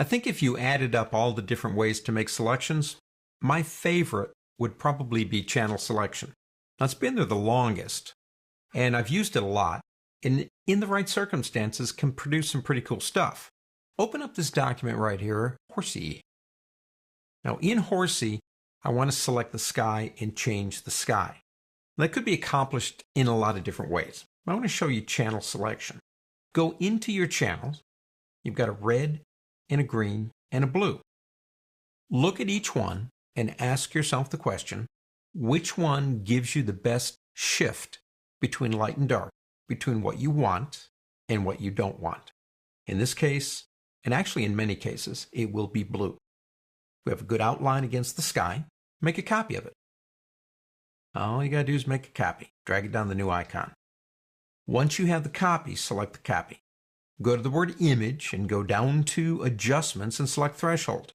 I think if you added up all the different ways to make selections, my favorite would probably be channel selection. Now, it's been there the longest, and I've used it a lot, and in the right circumstances can produce some pretty cool stuff. Open up this document right here, Horsey. Now in Horsey, I want to select the sky and change the sky. That could be accomplished in a lot of different ways. I want to show you channel selection. Go into your channels. You've got a red and a green and a blue. Look at each one and ask yourself the question, which one gives you the best shift between light and dark, between what you want and what you don't want? In this case, and actually in many cases, it will be blue. We have a good outline against the sky. Make a copy of it. All you got to do is make a copy. Drag it down the new icon. Once you have the copy, select the copy. Go to the word image and go down to adjustments and select threshold.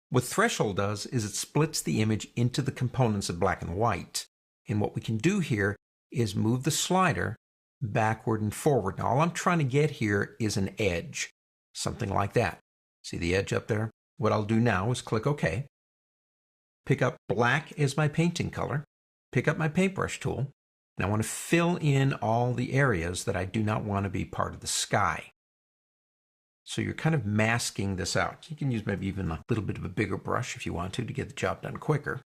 What threshold does is it splits the image into the components of black and white. And what we can do here is move the slider backward and forward. Now all I'm trying to get here is an edge, something like that. See the edge up there? What I'll do now is click OK. Pick up black as my painting color. Pick up my paintbrush tool. And I want to fill in all the areas that I do not want to be part of the sky. So you're kind of masking this out. You can use maybe even a little bit of a bigger brush if you want to get the job done quicker.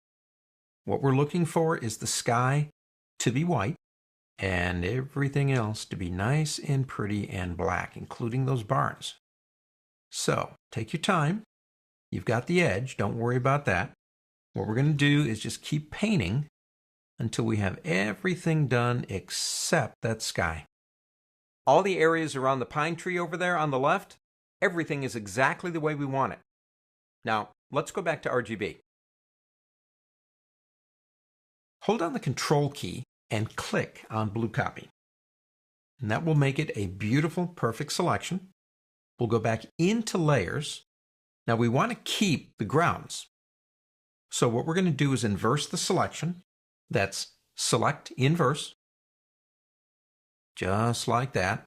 What we're looking for is the sky to be white and everything else to be nice and pretty and black, including those barns. So take your time. You've got the edge. Don't worry about that. What we're going to do is just keep painting until we have everything done except that sky. All the areas around the pine tree over there on the left, everything is exactly the way we want it. Now, let's go back to RGB. Hold down the Control key and click on Blue Copy. And that will make it a beautiful, perfect selection. We'll go back into Layers. Now we want to keep the grounds. So what we're going to do is inverse the selection. That's Select Inverse. Just like that.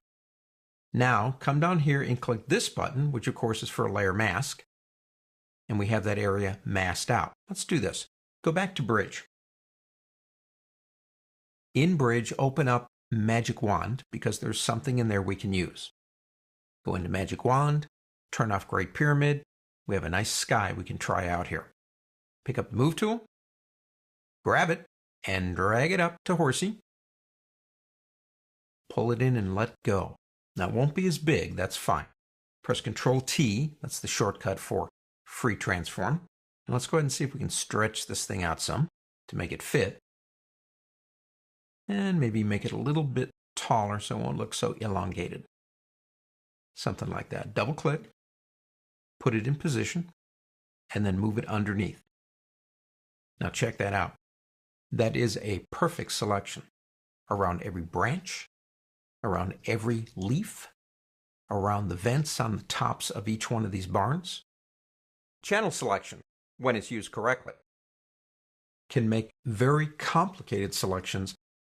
Now come down here and click this button, which of course is for a layer mask. And we have that area masked out. Let's do this. Go back to Bridge. In Bridge, open up Magic Wand because there's something in there we can use. Go into Magic Wand, turn off Great Pyramid. We have a nice sky we can try out here. Pick up the Move tool, grab it, and drag it up to Horsey. Pull it in and let go. Now it won't be as big, that's fine. Press Control T, that's the shortcut for free transform. And let's go ahead and see if we can stretch this thing out some to make it fit. And maybe make it a little bit taller so it won't look so elongated. Something like that. Double click, put it in position, and then move it underneath. Now check that out. That is a perfect selection around every branch, around every leaf, around the vents on the tops of each one of these barns. Channel selection, when it's used correctly, can make very complicated selections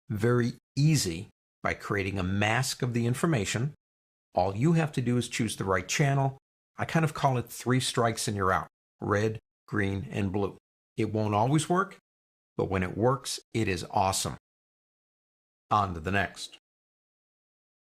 very easy by creating a mask of the information. All you have to do is choose the right channel. I kind of call it 3 strikes and you're out. Red, green, and blue. It won't always work, but when it works, it is awesome. On to the next.